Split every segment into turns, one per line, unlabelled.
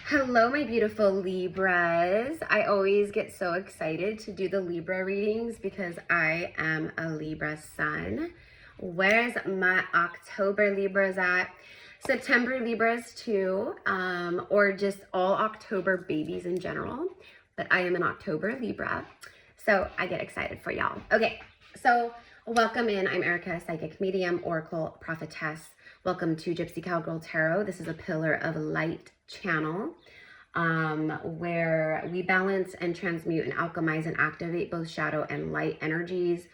Hello, my beautiful Libras. I always get so excited to do the Libra readings because I am a Libra sun. Where's my October Libras at? September Libras too, or just all October babies in general. But I am an October Libra, so I get excited for y'all. Okay, so welcome in. I'm Erica, psychic medium, oracle prophetess. Welcome to Gypsy Cowgirl Tarot. This is a pillar of light channel where we balance and transmute and alchemize and activate both shadow and light energies.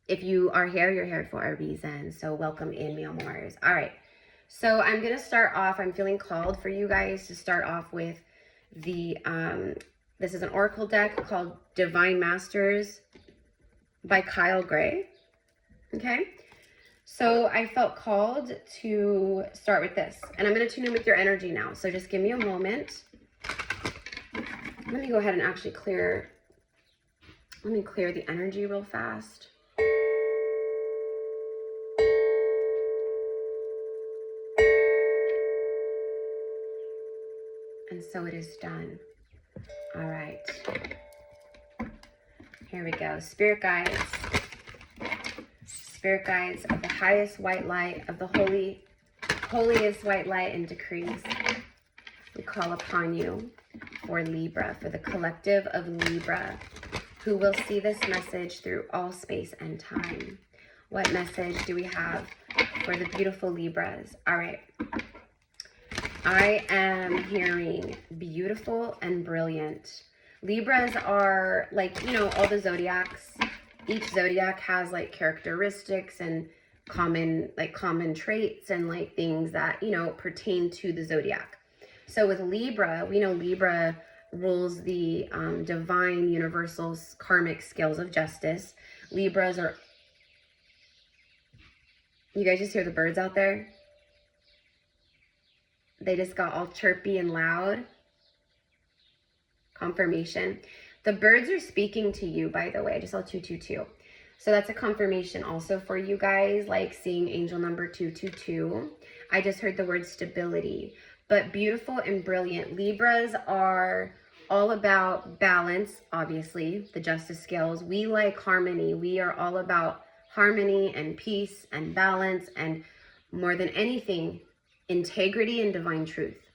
If you are here, you're here for a reason. So welcome in, mi amores. All right. So I'm going to start off. I'm feeling called for you guys to start off with the, this is an oracle deck called Divine Masters by Kyle Gray. Okay. So I felt called to start with this, and I'm going to tune in with your energy now. So just give me a moment. Let me go ahead and actually clear the energy real fast. And so it is done. All right. Here we go. Spirit guides. Spirit guides of the highest white light, of the holiest white light and decrees. We call upon you for Libra, for the collective of Libra, who will see this message through all space and time. What message do we have for the beautiful Libras? All right. I am hearing beautiful and brilliant. Libras are like, you know, all the zodiacs. Each zodiac has like characteristics and common traits and like things that, you know, pertain to the zodiac. So with Libra, we know Libra rules the divine, universal, karmic scales of justice. Libras are, you guys just hear the birds out there? They just got all chirpy and loud. Confirmation. The birds are speaking to you, by the way. I just saw 222. So that's a confirmation also for you guys, like seeing angel number 222. I just heard the word stability. But beautiful and brilliant. Libras are all about balance, obviously, the justice scales. We like harmony. We are all about harmony and peace and balance and, more than anything, integrity and divine truth.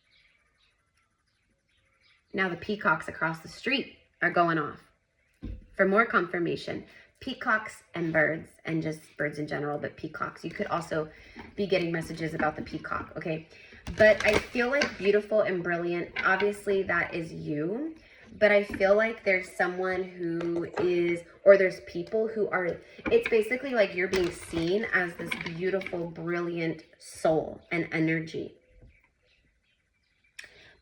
Now the peacocks across the street are going off for more confirmation. Peacocks and birds, and just birds in general, but peacocks. You could also be getting messages about the peacock, okay? But I feel like beautiful and brilliant, obviously that is you, but I feel like there's someone who is, or there's people who are, it's basically like you're being seen as this beautiful, brilliant soul and energy.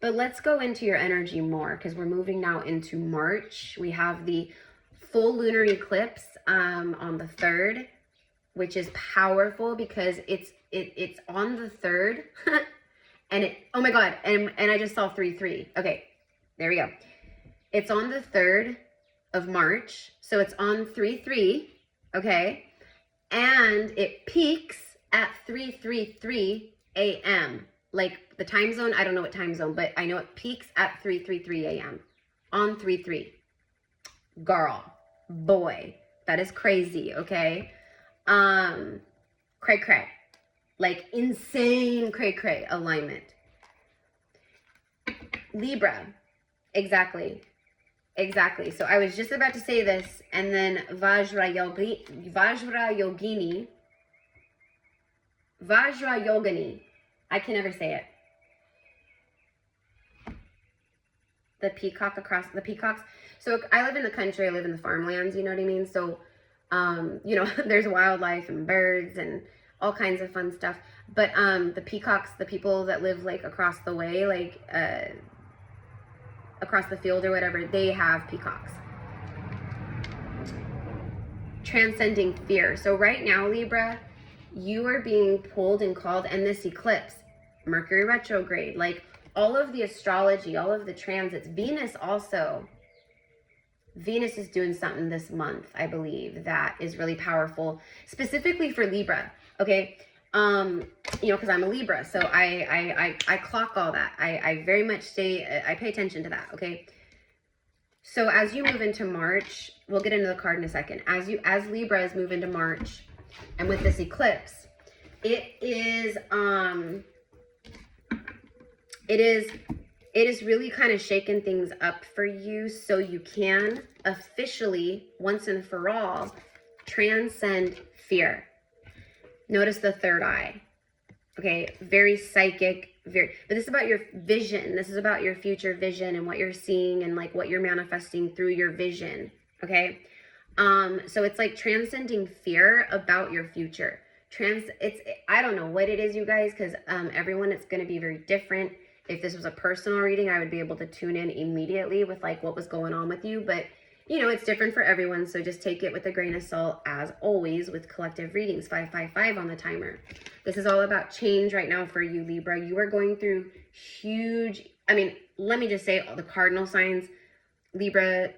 But let's go into your energy more, because we're moving now into March. We have the full lunar eclipse on the 3rd, which is powerful because it's on the 3rd. And it, oh my God, and I just saw 3-3. Okay, there we go. It's on the 3rd of March, so it's on 3-3, okay? And it peaks at 3:33 a.m. Like the time zone, I don't know what time zone, but I know it peaks at 3:33 a.m. on 3-3. Girl, boy, that is crazy, okay? Cray cray. Like insane cray cray alignment. Libra, exactly. So I was just about to say this, and then Vajra Yogini. I can never say it. The peacock across the peacocks. So I live in the country, I live in the farmlands, you know what I mean? So, you know, there's wildlife and birds and all kinds of fun stuff. But the peacocks, the people that live like across the way, like across the field or whatever, they have peacocks. Transcending fear. So right now, Libra, you are being pulled and called, and this eclipse, Mercury retrograde, like all of the astrology, all of the transits, Venus also. Venus is doing something this month, I believe, that is really powerful, specifically for Libra, okay? You know, because I'm a Libra, so I clock all that. I very much I pay attention to that, okay? So as you move into March, we'll get into the card in a second. As Libras move into March, and with this eclipse, it is really kind of shaking things up for you, so you can officially, once and for all, transcend fear. Notice the third eye. Okay, very psychic, but this is about your vision. This is about your future vision and what you're seeing and like what you're manifesting through your vision. Okay, so it's like transcending fear about your future. I don't know what it is, you guys, because everyone, it's going to be very different. If this was a personal reading, I would be able to tune in immediately with like what was going on with you, but you know, it's different for everyone, so just take it with a grain of salt, as always, with collective readings. 555 on the timer. This is all about change right now for you, Libra. You are going through huge, I mean, let me just say, all the cardinal signs, Libra,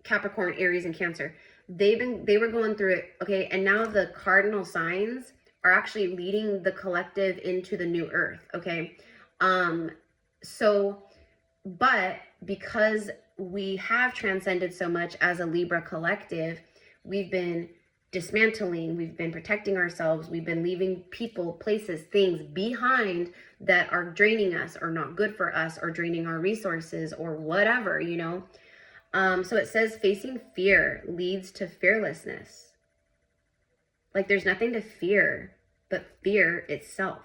Capricorn, Aries, and Cancer, they were going through it, okay? And now the cardinal signs are actually leading the collective into the new earth, okay? But because we have transcended so much as a Libra collective, we've been dismantling, we've been protecting ourselves, we've been leaving people, places, things behind that are draining us or not good for us or draining our resources or whatever, you know. So it says facing fear leads to fearlessness. Like there's nothing to fear but fear itself.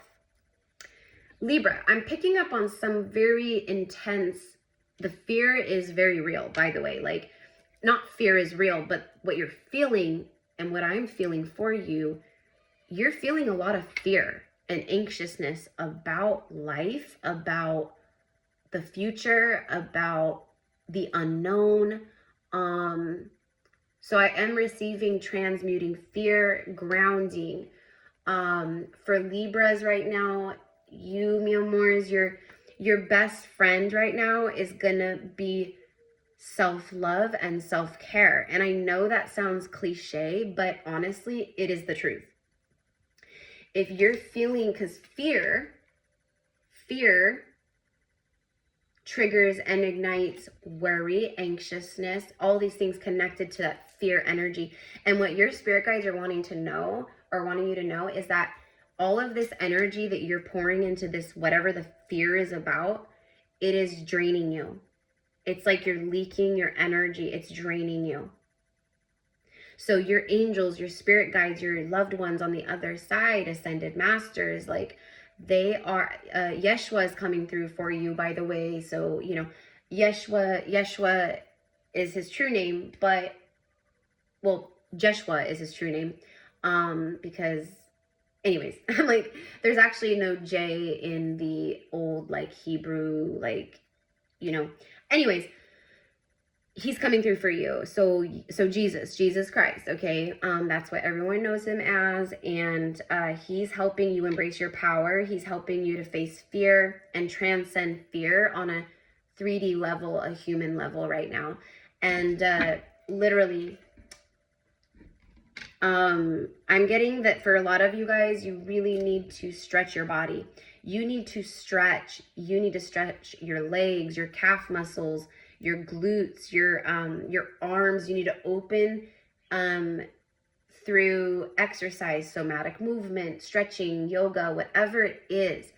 Libra, I'm picking up on some very intense, the fear is very real, by the way. Like, not fear is real, but what you're feeling and what I'm feeling for you, you're feeling a lot of fear and anxiousness about life, about the future, about the unknown. So I am receiving transmuting fear, grounding. For Libras right now, you, mi amores, your best friend right now is gonna be self-love and self-care. And I know that sounds cliche, but honestly, it is the truth. If you're feeling, because fear triggers and ignites worry, anxiousness, all these things connected to that fear energy. And what your spirit guides are wanting to know, or wanting you to know, is that all of this energy that you're pouring into this, whatever the fear is about, it is draining you. It's like you're leaking your energy. It's draining you. So your angels, your spirit guides, your loved ones on the other side, ascended masters, like they are, Yeshua is coming through for you, by the way. So, you know, Yeshua is his true name, but, well, Jeshua is his true name, because anyways, I'm like, there's actually no J in the old, like, Hebrew, like, you know. Anyways, he's coming through for you. So Jesus Christ, okay? That's what everyone knows him as. And he's helping you embrace your power. He's helping you to face fear and transcend fear on a 3D level, a human level right now. And literally, I'm getting that for a lot of you guys, you really need to stretch your body. You need to stretch your legs, your calf muscles, your glutes, your arms. You need to open through exercise, somatic movement, stretching, yoga, whatever it is.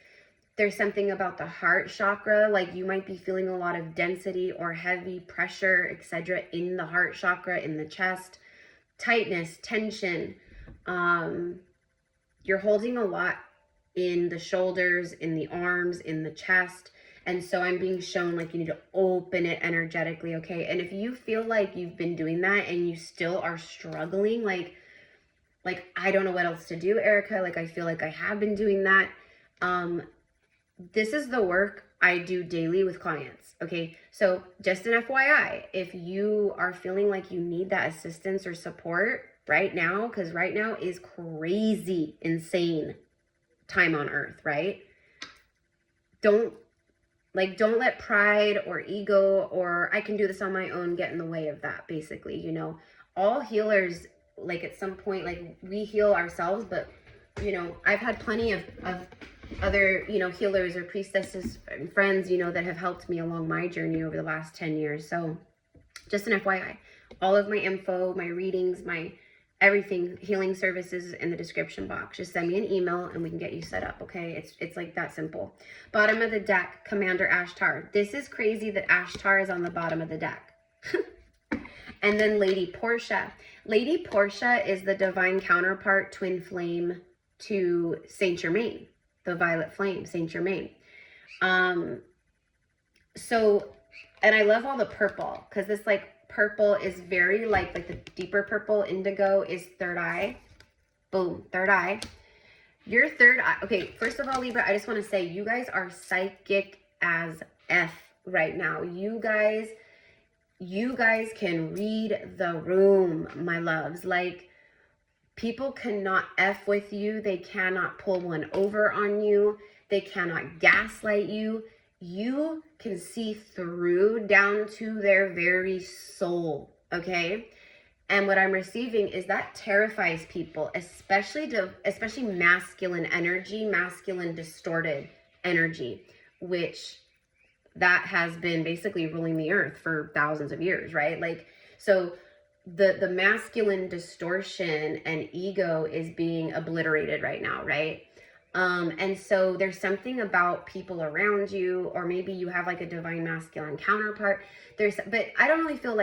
There's something about the heart chakra, like you might be feeling a lot of density or heavy pressure, etc. in the heart chakra, in the chest. Tightness, tension. You're holding a lot in the shoulders, in the arms, in the chest. And so I'm being shown like you need to open it energetically, okay? And if you feel like you've been doing that and you still are struggling, like I don't know what else to do, Erica, like I feel like I have been doing that. This is the work I do daily with clients, okay? So just an FYI, if you are feeling like you need that assistance or support right now, because right now is crazy, insane time on earth, right? Don't let pride or ego or I can do this on my own get in the way of that, basically, you know. All healers, like at some point, like we heal ourselves, but you know, I've had plenty of other, you know, healers or priestesses and friends, you know, that have helped me along my journey over the last 10 years. So just an FYI, all of my info, my readings, my everything, healing services in the description box. Just send me an email and we can get you set up, okay? It's like that simple. Bottom of the deck, Commander Ashtar. This is crazy that Ashtar is on the bottom of the deck. And then Lady Portia. Lady Portia is the divine counterpart, twin flame to Saint Germain, the violet flame, Saint Germain. So, and I love all the purple, because this like purple is very like the deeper purple indigo is third eye. Boom, third eye. Your third eye. Okay, first of all, Libra, I just want to say you guys are psychic as F right now. You guys can read the room, my loves. Like, people cannot F with you. They cannot pull one over on you. They cannot gaslight you. You can see through down to their very soul, okay? And what I'm receiving is that terrifies people, especially masculine energy, masculine distorted energy, which that has been basically ruling the earth for thousands of years, right? Like, so the masculine distortion and ego is being obliterated right now, right? And so there's something about people around you, or maybe you have like a divine masculine counterpart. But I don't really feel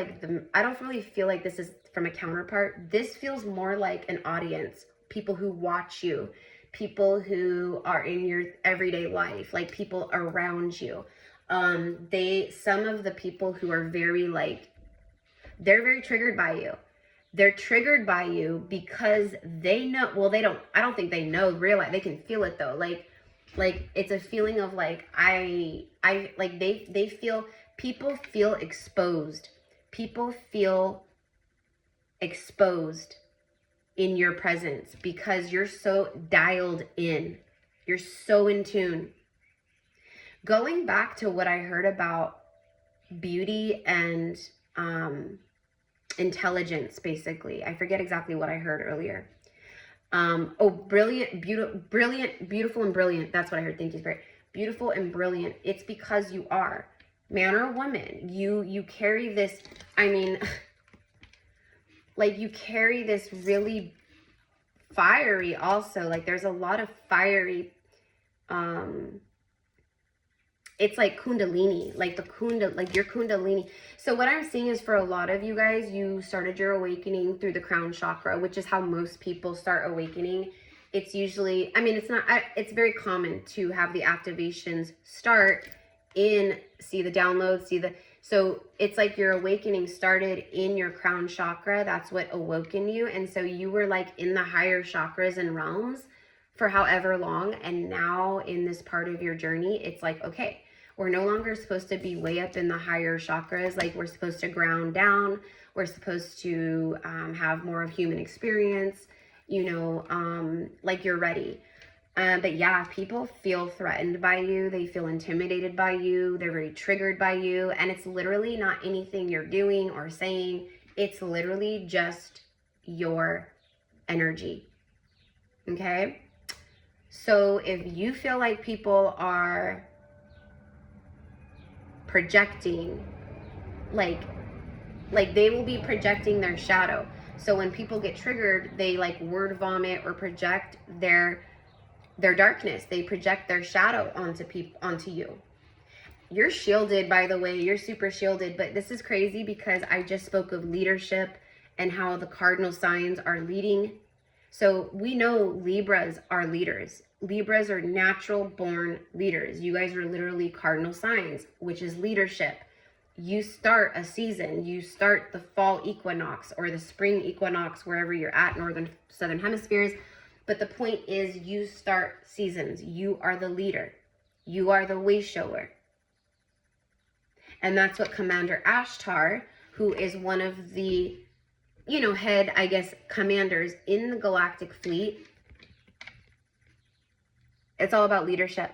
like this is from a counterpart. This feels more like an audience, people who watch you, people who are in your everyday life, like people around you. Some of the people who are very like, they're very triggered by you. They're triggered by you because they know, well, I don't think they know, realize, they can feel it though. Like it's a feeling of like, people feel exposed. People feel exposed in your presence because you're so dialed in. You're so in tune. Going back to what I heard about beauty and, intelligence, basically. I forget exactly what I heard earlier. Brilliant, beautiful and brilliant. That's what I heard. Thank you, Spirit. Beautiful and brilliant. It's because you are. Man or woman, you carry this, I mean, like you carry this really fiery also. Like there's a lot of fiery, it's like kundalini, like your kundalini. So what I'm seeing is for a lot of you guys, you started your awakening through the crown chakra, which is how most people start awakening. It's usually, I mean, it's very common to have the activations start in, see the downloads, so it's like your awakening started in your crown chakra. That's what awoken you. And so you were like in the higher chakras and realms for however long. And now in this part of your journey, it's like, okay, we're no longer supposed to be way up in the higher chakras. Like we're supposed to ground down. We're supposed to have more of human experience, you know, like you're ready. But yeah, people feel threatened by you. They feel intimidated by you. They're very triggered by you. And it's literally not anything you're doing or saying. It's literally just your energy. Okay? So if you feel like people are projecting, like they will be projecting their shadow. So when people get triggered, they like word vomit or project their darkness. They project their shadow onto you. You're shielded, by the way. You're super shielded. But this is crazy because I just spoke of leadership and how the cardinal signs are leading. So we know Libras are leaders. Libras are natural born leaders. You guys are literally cardinal signs, which is leadership. You start a season. You start the fall equinox or the spring equinox, wherever you're at, northern, southern hemispheres. But the point is, you start seasons. You are the leader. You are the way shower. And that's what Commander Ashtar, who is one of the, you know, head, I guess, commanders in the galactic fleet. It's all about leadership.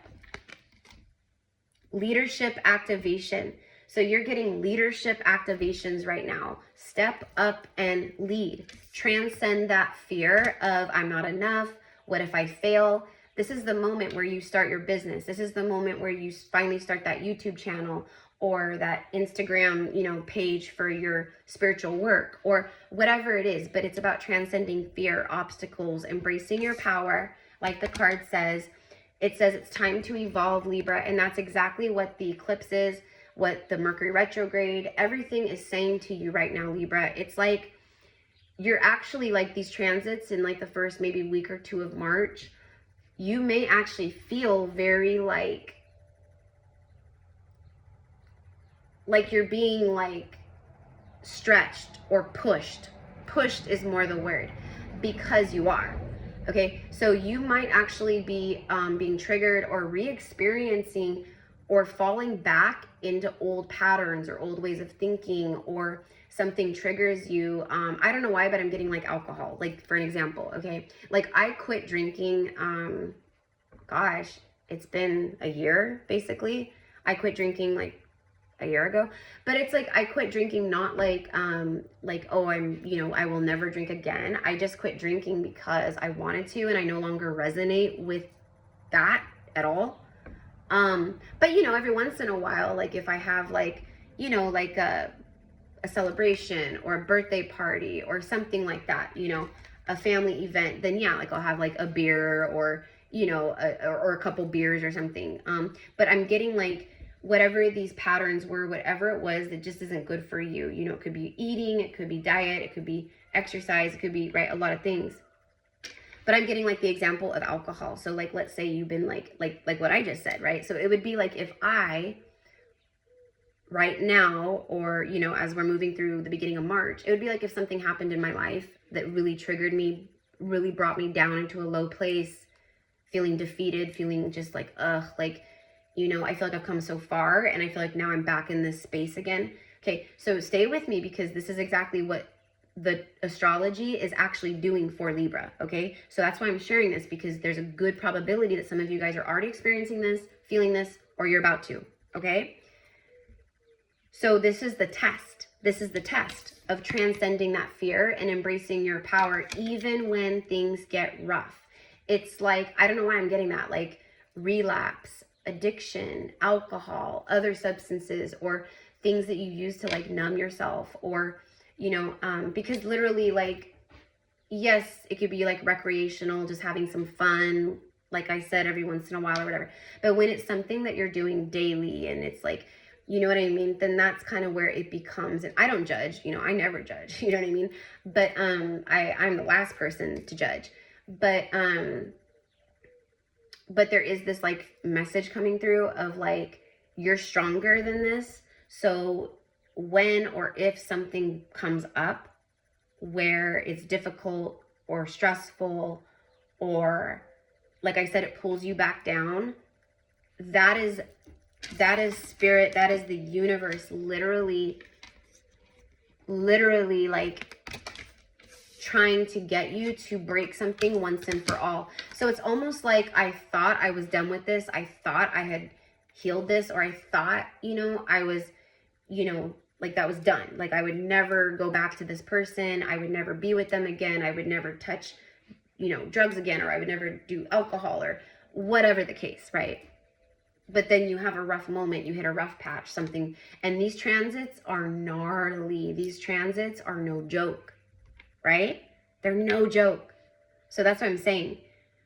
Leadership activation. So you're getting leadership activations right now. Step up and lead. Transcend that fear of I'm not enough, What if I fail? This is the moment where you start your business. This is the moment where you finally start that YouTube channel or that Instagram, you know, page for your spiritual work or whatever it is. But it's about transcending fear, obstacles, embracing your power. Like the card says, it says it's time to evolve, Libra. And that's exactly what the eclipse is, what the Mercury retrograde, everything is saying to you right now, Libra. It's like you're actually like these transits in like the first maybe week or two of March. You may actually feel very like you're being like stretched or pushed. Pushed is more the word, because you are. Okay, so you might actually be being triggered or re-experiencing or falling back into old patterns or old ways of thinking, or something triggers you. I don't know why, but I'm getting like alcohol, like for an example. Okay, like I quit drinking, gosh, it's been a year basically. I quit drinking like a year ago, but it's like I quit drinking not like oh, I'm, you know, I will never drink again. I just quit drinking because I wanted to, and I no longer resonate with that at all. But you know, every once in a while, like if I have like, you know, like a celebration or a birthday party or something like that, you know, a family event, then yeah, like I'll have like a beer or, you know, or a couple beers or something. But I'm getting like whatever these patterns were, whatever it was that just isn't good for you. You know, it could be eating, it could be diet, it could be exercise, it could be, right, a lot of things. But I'm getting like the example of alcohol. So like, let's say you've been like what I just said, right? So it would be like if I, right now, or, you know, as we're moving through the beginning of March, it would be like if something happened in my life that really triggered me, really brought me down into a low place, feeling defeated, feeling just like, ugh, like, you know, I feel like I've come so far and I feel like now I'm back in this space again. Okay, so stay with me, because this is exactly what the astrology is actually doing for Libra, okay? So that's why I'm sharing this, because there's a good probability that some of you guys are already experiencing this, feeling this, or you're about to, okay? So this is the test. This is the test of transcending that fear and embracing your power even when things get rough. It's like, I don't know why I'm getting that, like relapse, addiction, alcohol, other substances, or things that you use to like numb yourself, or, you know, because literally, like, yes, it could be like recreational, just having some fun, like I said, every once in a while or whatever. But when it's something that you're doing daily and it's like, you know what I mean, then that's kind of where it becomes, and I don't judge, you know, I never judge, you know what I mean? But I'm the last person to judge. But there is this like message coming through of like, you're stronger than this. So when or if something comes up where it's difficult or stressful, or like I said, it pulls you back down, that is spirit, that is the universe literally like trying to get you to break something once and for all. So it's almost like I thought I was done with this. I thought I had healed this, or I thought, you know, I was, you know, like that was done. Like I would never go back to this person. I would never be with them again. I would never touch, you know, drugs again, or I would never do alcohol, or whatever the case, right? But then you have a rough moment, you hit a rough patch, something, and these transits are gnarly. These transits are no joke, right? They're no joke. So that's what I'm saying.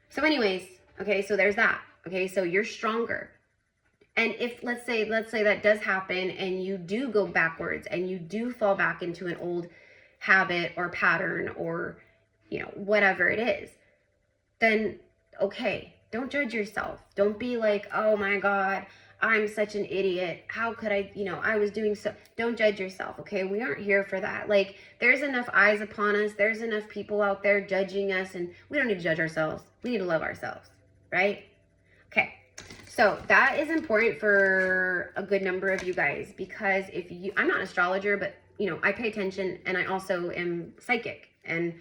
So anyways, okay, so there's that. Okay, so you're stronger. And if, let's say that does happen and you do go backwards and you do fall back into an old habit or pattern, or, you know, whatever it is, then okay, don't judge yourself. Don't be like, oh my God, I'm such an idiot. How could I, you know, I was doing so. Don't judge yourself, okay? We aren't here for that. Like, there's enough eyes upon us. There's enough people out there judging us, and we don't need to judge ourselves. We need to love ourselves, right? Okay, so that is important for a good number of you guys, because if you, I'm not an astrologer, but, you know, I pay attention, and I also am psychic and,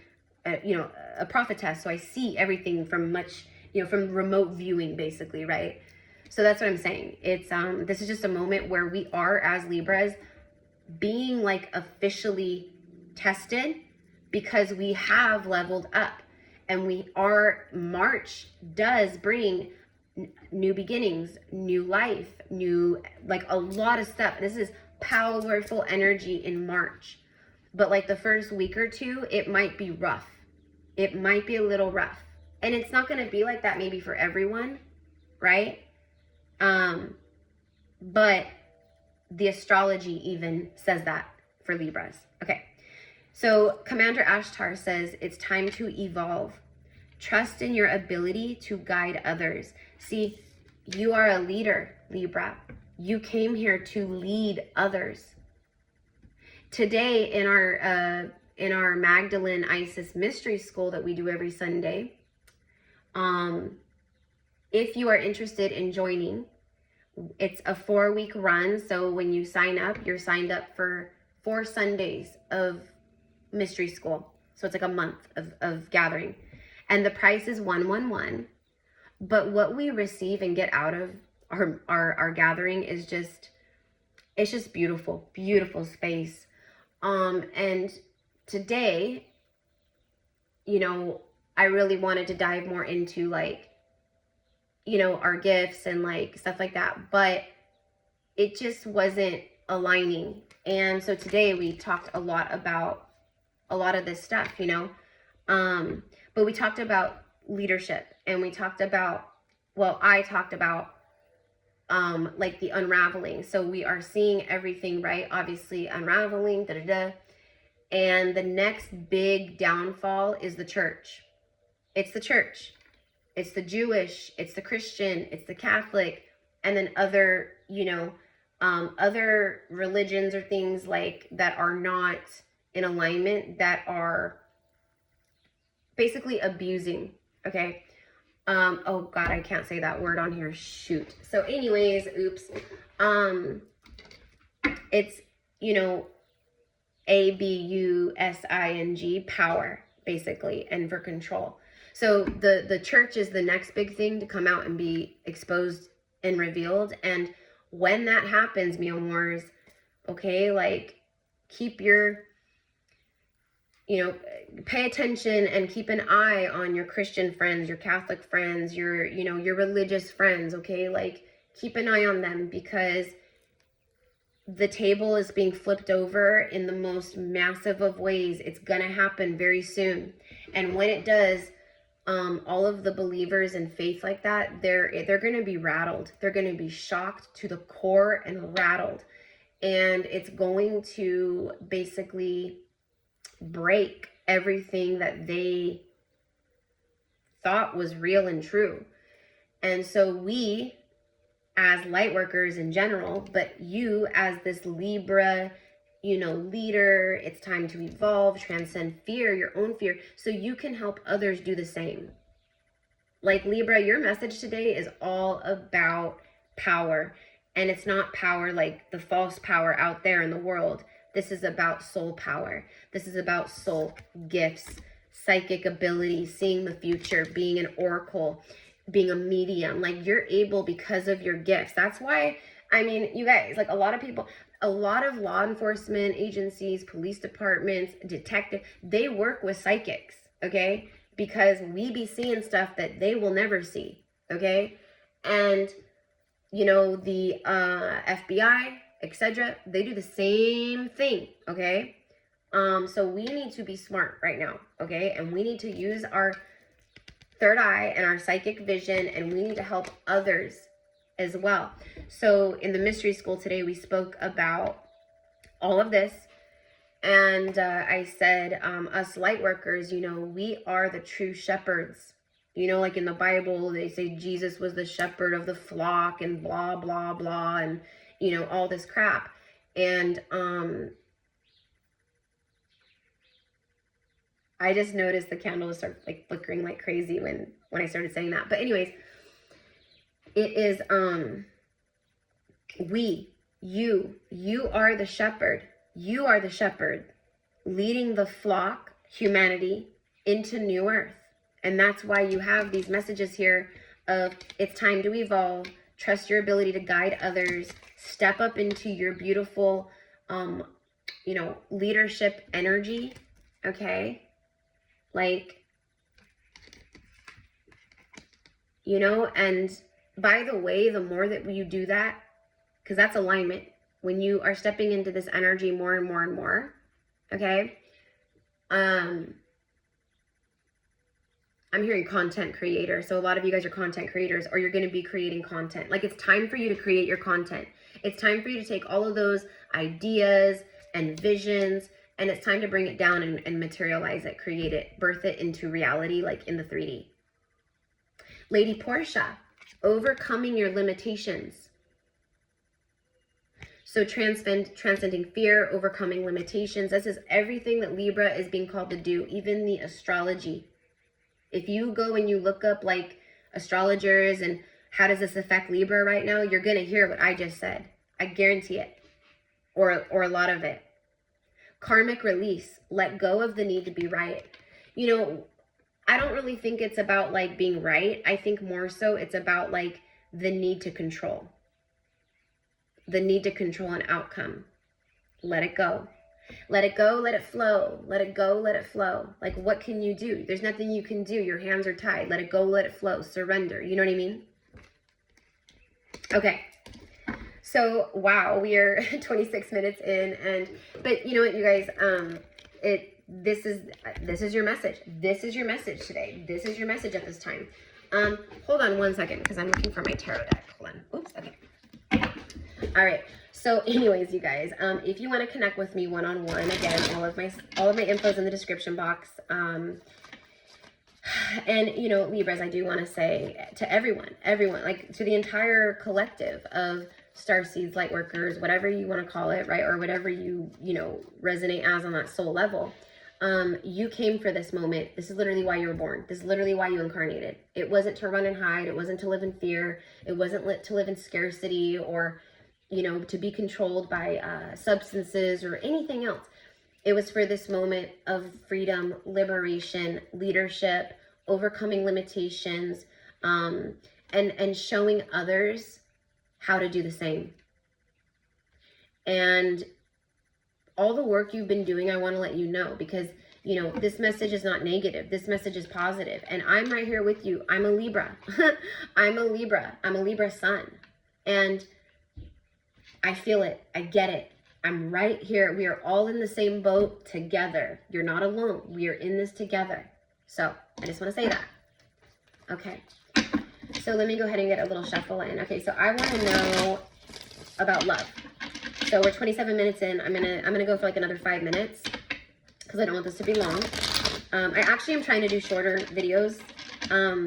you know, a prophetess. So I see everything from much, you know, from remote viewing, basically, right? So that's what I'm saying. It's, this is just a moment where we are, as Libras, being like officially tested, because we have leveled up. And our March does bring new beginnings, new life, new, like a lot of stuff. This is powerful energy in March. But like the first week or two, it might be rough. It might be a little rough. And it's not going to be like that maybe for everyone, right? But the astrology even says that for Libras. Okay. So Commander Ashtar says it's time to evolve. Trust in your ability to guide others. See, you are a leader, Libra. You came here to lead others. Today in our Magdalene Isis Mystery School that we do every Sunday, if you are interested in joining, it's a 4-week run. So when you sign up, you're signed up for 4 Sundays of Mystery School. So it's like a month of gathering. And the price is $111. But what we receive and get out of our gathering is it's just beautiful, beautiful space. And today, you know, I really wanted to dive more into like, you know, our gifts and like stuff like that, but it just wasn't aligning. And so today we talked a lot about a lot of this stuff, you know, but we talked about leadership, and we talked about, well, I talked about like the unraveling. So we are seeing everything, right? Obviously unraveling, and the next big downfall is the church. It's the church. It's the Jewish, it's the Christian, it's the Catholic, and then other, you know, other religions or things like that are not in alignment, that are basically abusing, okay? Oh God, I can't say that word on here, shoot. So anyways, oops. It's, you know, abusing, power, basically, and for control. So the church is the next big thing to come out and be exposed and revealed. And when that happens, mi amors, okay, like keep your, you know, pay attention and keep an eye on your Christian friends, your Catholic friends, your, you know, your religious friends, okay? Like keep an eye on them, because the table is being flipped over in the most massive of ways. It's gonna happen very soon. And when it does, all of the believers in faith like that, they're going to be rattled. They're going to be shocked to the core and rattled. And it's going to basically break everything that they thought was real and true. And so we, as light workers in general, but you as this Libra, you know, leader, it's time to evolve, transcend fear, your own fear, so you can help others do the same. Like Libra, your message today is all about power. And it's not power like the false power out there in the world. This is about soul power. This is about soul gifts, psychic ability, seeing the future, being an oracle, being a medium. Like you're able because of your gifts. That's why, I mean, you guys, like a lot of people, a lot of law enforcement agencies, police departments, detective, they work with psychics, okay? Because we be seeing stuff that they will never see, okay? And, you know, the FBI, etc., they do the same thing, okay? So we need to be smart right now, okay? And we need to use our third eye and our psychic vision, and we need to help others as well. So in the mystery school today, we spoke about all of this. And I said, us light workers, you know, we are the true shepherds. You know, like in the Bible, they say Jesus was the shepherd of the flock and blah, blah, blah, and, you know, all this crap. And I just noticed the candle start like flickering like crazy when I started saying that. But anyways, it is, you are the shepherd. You are the shepherd leading the flock, humanity, into new earth. And that's why you have these messages here of it's time to evolve, trust your ability to guide others, step up into your beautiful, you know, leadership energy, okay? Like, you know? And by the way, the more that you do that, because that's alignment, when you are stepping into this energy more and more and more, okay? I'm hearing content creator. So a lot of you guys are content creators, or you're going to be creating content. Like, it's time for you to create your content. It's time for you to take all of those ideas and visions, and it's time to bring it down and materialize it, create it, birth it into reality, like in the 3D. Lady Portia, overcoming your limitations. So transcending fear, overcoming limitations. This is everything that Libra is being called to do, even the astrology. If you go and you look up like astrologers and how does this affect Libra right now, you're going to hear what I just said. I guarantee it. Or a lot of it. Karmic release. Let go of the need to be right. You know, I don't really think it's about like being right. I think more so it's about like the need to control. The need to control an outcome. Let it go. Let it go, let it flow. Let it go, let it flow. Like, what can you do? There's nothing you can do. Your hands are tied. Let it go, let it flow. Surrender. You know what I mean? Okay. So, wow, we are 26 minutes in, but you know what, you guys, this is your message. This is your message today. This is your message at this time. Hold on one second, because I'm looking for my tarot deck. Hold on. Oops, okay. All right. So anyways, you guys, if you want to connect with me one-on-one, again, all of my info is in the description box. And you know, Libras, I do want to say to everyone, like to the entire collective of starseeds, light workers, whatever you want to call it, right? Or whatever you know, resonate as on that soul level. You came for this moment. This is literally why you were born. This is literally why you incarnated. It wasn't to run and hide. It wasn't to live in fear. It wasn't to live in scarcity, or, you know, to be controlled by substances or anything else. It was for this moment of freedom, liberation, leadership, overcoming limitations, and showing others how to do the same. And all the work you've been doing, I want to let you know, because, you know, this message is not negative. This message is positive. And I'm right here with you. I'm a Libra. I'm a Libra. I'm a Libra sun. And I feel it. I get it. I'm right here. We are all in the same boat together. You're not alone. We are in this together. So I just want to say that. Okay. So let me go ahead and get a little shuffle in. Okay. So I want to know about love. So we're 27 minutes in. I'm gonna go for like another 5 minutes because I don't want this to be long. I actually am trying to do shorter videos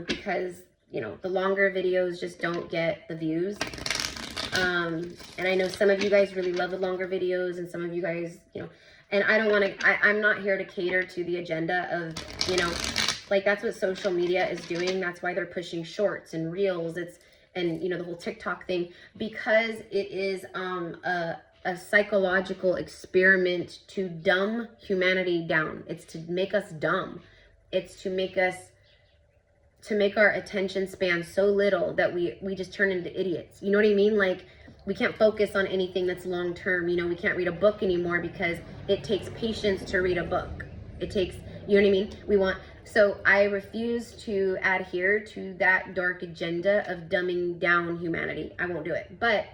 because, you know, the longer videos just don't get the views. And I know some of you guys really love the longer videos, and some of you guys, you know, and I don't want to, I'm not here to cater to the agenda of, you know, like that's what social media is doing. That's why they're pushing shorts and reels. And you know, the whole TikTok thing, because it is a psychological experiment to dumb humanity down. It's to make us dumb. It's to make our attention span so little that we just turn into idiots. You know what I mean? Like, we can't focus on anything that's long term. You know, we can't read a book anymore because it takes patience to read a book. It takes, you know what I mean? So I refuse to adhere to that dark agenda of dumbing down humanity. I won't do it. But,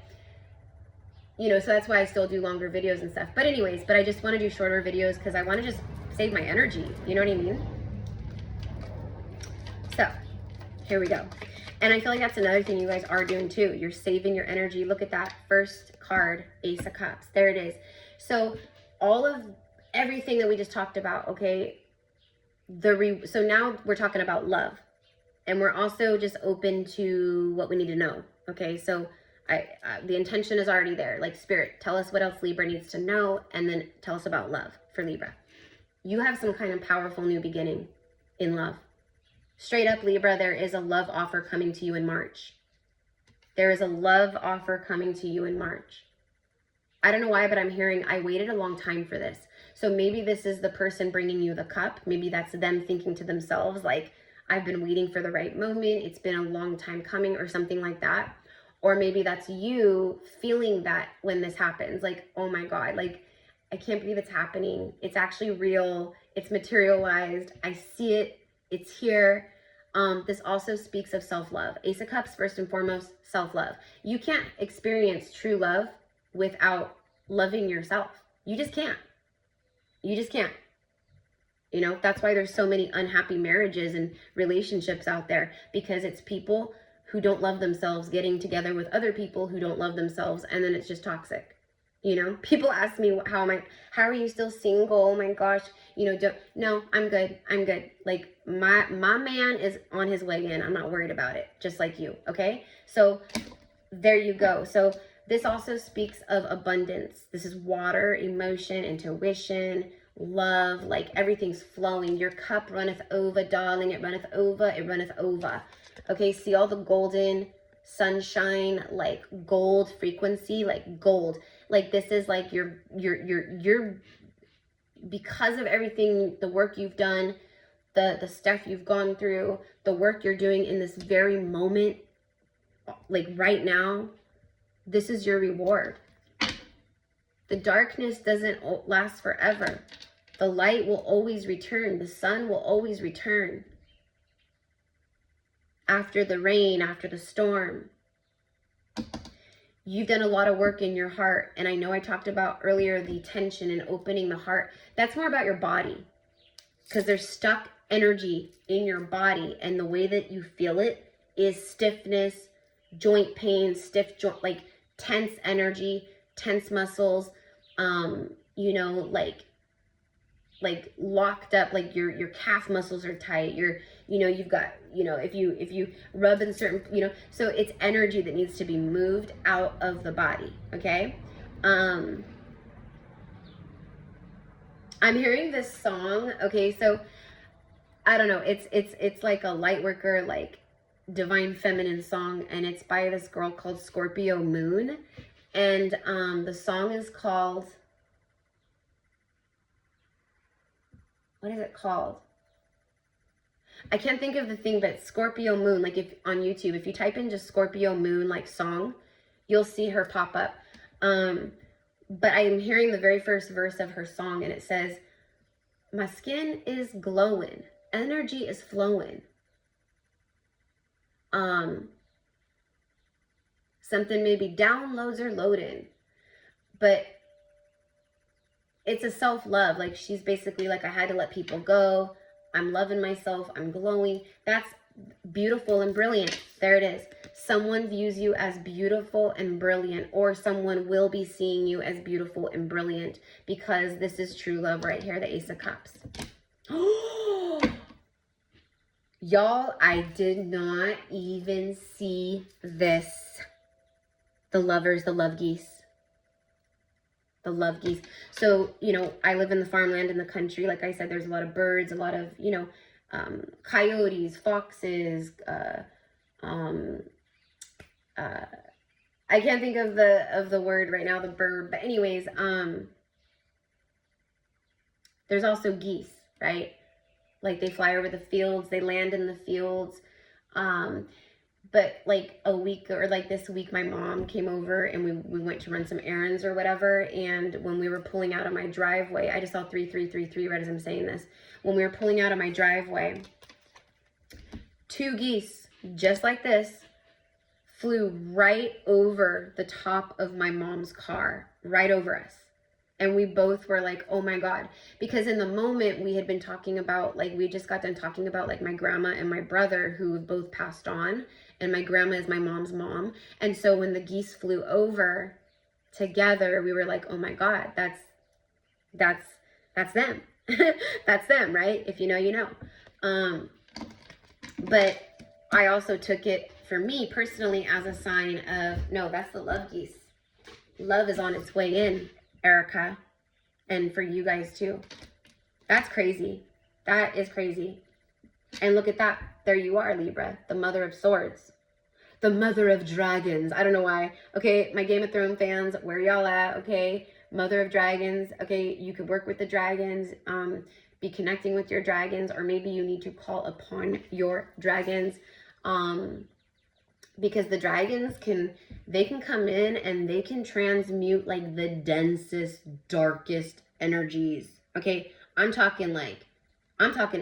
you know, so that's why I still do longer videos and stuff. But anyways, I just want to do shorter videos because I want to just save my energy. You know what I mean? So here we go. And I feel like that's another thing you guys are doing too. You're saving your energy. Look at that first card, Ace of Cups. There it is. So all of everything that we just talked about, okay, so now we're talking about love, and we're also just open to what we need to know. Okay, so the intention is already there. Like, Spirit, tell us what else Libra needs to know, and then tell us about love for Libra. You have some kind of powerful new beginning in love. Straight up, Libra, there is a love offer coming to you in March. There is a love offer coming to you in March. I don't know why, but I'm hearing, I waited a long time for this. So maybe this is the person bringing you the cup. Maybe that's them thinking to themselves, like, I've been waiting for the right moment. It's been a long time coming, or something like that. Or maybe that's you feeling that when this happens, like, oh my God, like, I can't believe it's happening. It's actually real. It's materialized. I see it. It's here. This also speaks of self-love. Ace of Cups, first and foremost, self-love. You can't experience true love without loving yourself. You just can't. You just can't. You know, that's why there's so many unhappy marriages and relationships out there, because it's people who don't love themselves getting together with other people who don't love themselves, and then it's just toxic. You know, people ask me, how are you still single? Oh my gosh, you know, no, I'm good. I'm good. Like my man is on his way in. I'm not worried about it. Just like you. Okay. So there you go. So this also speaks of abundance. This is water, emotion, intuition, love, like everything's flowing. Your cup runneth over, darling. It runneth over. It runneth over. Okay. See all the golden sunshine, like gold frequency, like gold. Like this is like you're because of everything, the work you've done, the stuff you've gone through, the work you're doing in this very moment, like right now, this is your reward. The darkness doesn't last forever. The light will always return. The sun will always return. After the rain, after the storm. You've done a lot of work in your heart. And I know I talked about earlier the tension and opening the heart. That's more about your body. Because there's stuck energy in your body. And the way that you feel it is stiffness, joint pain, stiff joint, like tense energy, tense muscles, you know, like locked up, like your calf muscles are tight. You know, you've got, you know, if you rub in certain, you know, so it's energy that needs to be moved out of the body. Okay. I'm hearing this song. Okay. So I don't know. It's like a light worker, like divine feminine song. And it's by this girl called Scorpio Moon. And, the song is called, what is it called? I can't think of the thing, but Scorpio Moon, like if on YouTube, if you type in just Scorpio Moon, like song, you'll see her pop up. But I'm hearing the very first verse of her song, and it says, my skin is glowing, energy is flowing. Something maybe downloads are loading, but it's a self-love. Like she's basically like, I had to let people go. I'm loving myself. I'm glowing. That's beautiful and brilliant. There it is. Someone views you as beautiful and brilliant, or someone will be seeing you as beautiful and brilliant, because this is true love right here, the Ace of Cups. Y'all, I did not even see this. The lovers, the love geese. The love geese. So, you know, I live in the farmland in the country. Like I said, there's a lot of birds, a lot of, you know, coyotes, foxes. I can't think of the word right now, the bird. But anyways, there's also geese, right? Like they fly over the fields, they land in the fields. But like a week, or like this week, my mom came over and we went to run some errands or whatever. And when we were pulling out of my driveway, I just saw 3333 right as I'm saying this. When we were pulling out of my driveway, 2 geese, just like this, flew right over the top of my mom's car, right over us. And we both were like, oh my God. Because in the moment we had been talking about, like, we just got done talking about like my grandma and my brother who have both passed on. And my grandma is my mom's mom. And so when the geese flew over together, we were like, oh my God, that's them. That's them, right? If you know, you know. But I also took it for me personally as a sign of, no, that's the love geese. Love is on its way in, Erica. And for you guys too. That's crazy. That is crazy. And look at that. There you are, Libra, the mother of swords, the mother of dragons. I don't know why. Okay, my Game of Thrones fans, where y'all at? Okay, mother of dragons. Okay, you could work with the dragons, be connecting with your dragons, or maybe you need to call upon your dragons, because the dragons can come in and they can transmute like the densest, darkest energies. Okay, I'm talking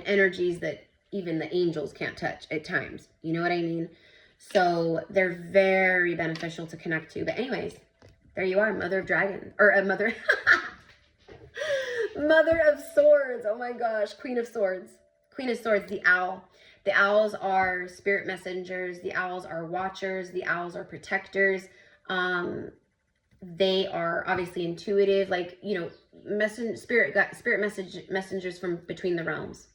energies that even the angels can't touch at times. You know what I mean? So they're very beneficial to connect to. But anyways, there you are, Mother of Dragon, or a Mother, Mother of Swords. Oh my gosh, Queen of Swords. Queen of Swords, the owl. The owls are spirit messengers. The owls are watchers. The owls are protectors. They are obviously intuitive, like, you know, spirit messengers from between the realms.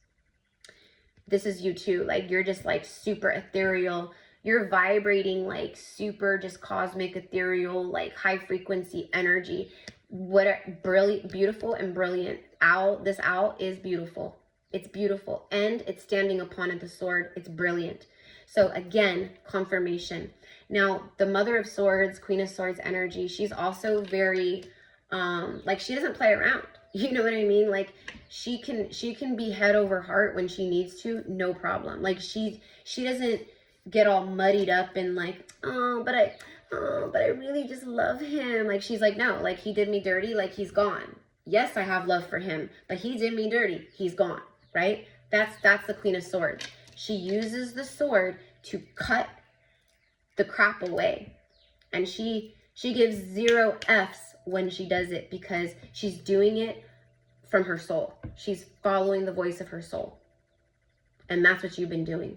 This is you too. Like, you're just like super ethereal. You're vibrating like super just cosmic, ethereal, like high frequency energy. What a brilliant, beautiful and brilliant owl. This owl is beautiful. It's beautiful. And it's standing upon the sword. It's brilliant. So again, confirmation. Now, the Mother of Swords, Queen of Swords energy, she's also very, like, she doesn't play around. You know what I mean? Like, she can be head over heart when she needs to, no problem. Like, she doesn't get all muddied up and like, but I really just love him. Like, she's like, no, like, he did me dirty, like, he's gone. Yes, I have love for him, but he did me dirty, he's gone, right? That's the Queen of Swords. She uses the sword to cut the crap away. And she gives 0 F's when she does it, because she's doing it from her soul. She's following the voice of her soul. And that's what you've been doing.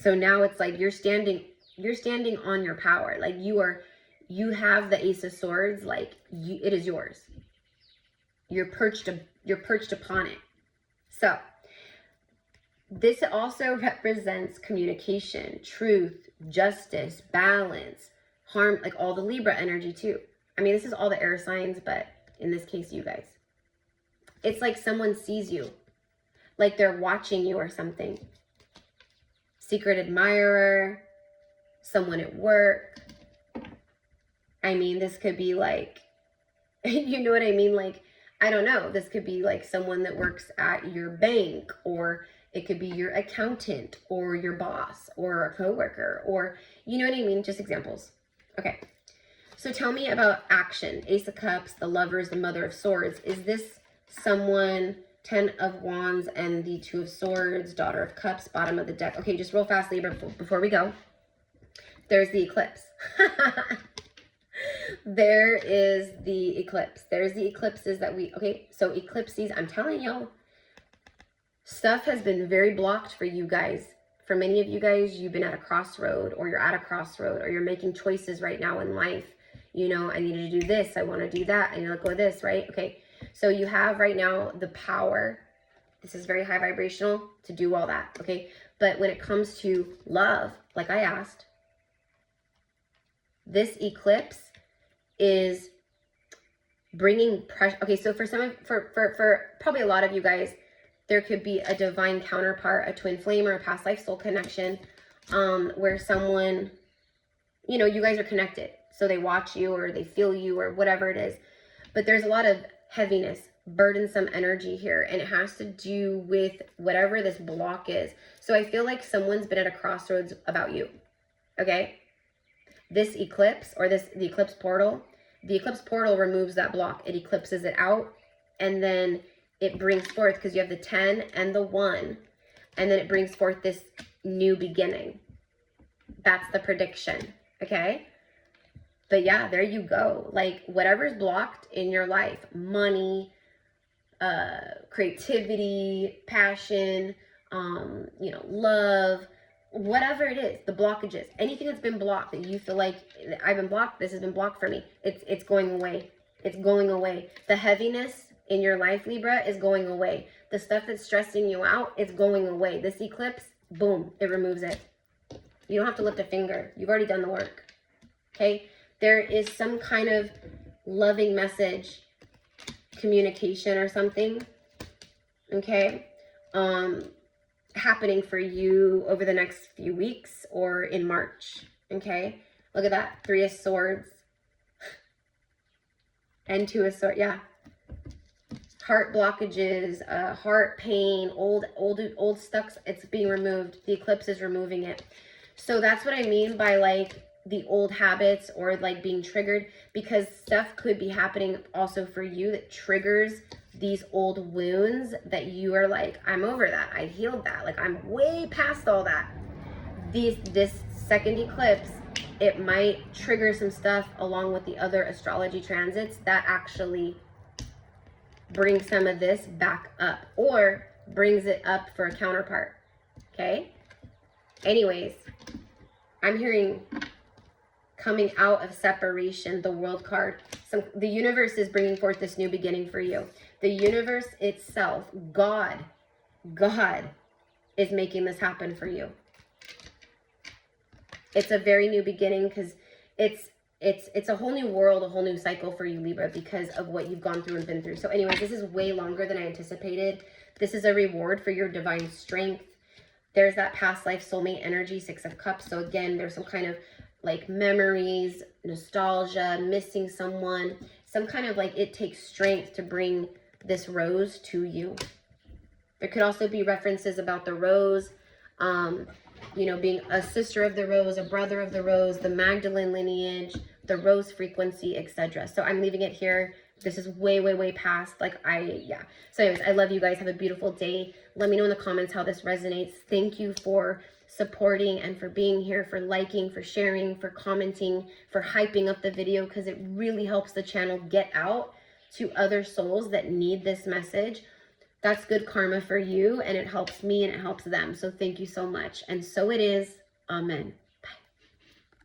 So now it's like you're standing on your power. Like, you have the Ace of Swords, like, it is yours. You're perched upon it. So this also represents communication, truth, justice, balance, harm, like all the Libra energy too. I mean, this is all the air signs, but in this case, you guys. It's like someone sees you, like they're watching you or something. Secret admirer, someone at work. I mean, this could be like, you know what I mean? Like, I don't know. This could be like someone that works at your bank, or it could be your accountant or your boss or a coworker, or, you know what I mean? Just examples. Okay. So tell me about action. Ace of Cups, the Lovers, the Mother of Swords. Is this someone, 10 of Wands and the 2 of Swords, Daughter of Cups, bottom of the deck? Okay, just real fast, Libra, before we go. There's the eclipse. There is the eclipse. There's the eclipses that okay, so eclipses, I'm telling y'all, stuff has been very blocked for you guys. For many of you guys, you've been at a crossroad, or you're at a crossroad, or you're making choices right now in life. You know, I need to do this, I want to do that, I need to let go of this, right? Okay, so you have right now the power. This is very high vibrational to do all that, okay? But when it comes to love, like I asked, this eclipse is bringing pressure. Okay, so for probably a lot of you guys, there could be a divine counterpart, a twin flame, or a past life soul connection, where someone, you know, you guys are connected. So they watch you, or they feel you, or whatever it is. But there's a lot of heaviness, burdensome energy here, and it has to do with whatever this block is. So I feel like someone's been at a crossroads about you, okay? This eclipse, or the eclipse portal removes that block. It eclipses it out, and then it brings forth, because you have the 10 and the 1, and then it brings forth this new beginning. That's the prediction, okay? But yeah, there you go. Like, whatever's blocked in your life, money, creativity, passion, you know, love, whatever it is, the blockages, anything that's been blocked that you feel like, I've been blocked, this has been blocked for me, it's going away. It's going away. The heaviness in your life, Libra, is going away. The stuff that's stressing you out is going away. This eclipse, boom, it removes it. You don't have to lift a finger. You've already done the work. Okay? There is some kind of loving message, communication or something, okay, happening for you over the next few weeks or in March, okay? Look at that, 3 of Swords and 2 of Swords, yeah. Heart blockages, heart pain, old stuff, it's being removed. The eclipse is removing it. So that's what I mean by like the old habits, or like being triggered, because stuff could be happening also for you that triggers these old wounds that you are like, I'm over that, I healed that, like I'm way past all that. This second eclipse, it might trigger some stuff along with the other astrology transits that actually brings some of this back up, or brings it up for a counterpart. Okay? Anyways, I'm hearing coming out of separation, the World card. So the universe is bringing forth this new beginning for you. The universe itself, God is making this happen for you. It's a very new beginning, because it's a whole new world, a whole new cycle for you, Libra, because of what you've gone through and been through. So anyways, this is way longer than I anticipated. This is a reward for your divine strength. There's that past life soulmate energy, 6 of Cups. So again, there's some kind of like memories, nostalgia, missing someone, some kind of like it takes strength to bring this rose to you. There could also be references about the rose, you know, being a sister of the rose, a brother of the rose, the Magdalene lineage, the rose frequency, etc. So I'm leaving it here. This is way, way, way past. Like, yeah. So anyways, I love you guys. Have a beautiful day. Let me know in the comments how this resonates. Thank you for supporting and for being here, for liking, for sharing, for commenting, for hyping up the video, because it really helps the channel get out to other souls that need this message. That's good karma for you, and it helps me and it helps them. So thank you so much. And so it is. Amen.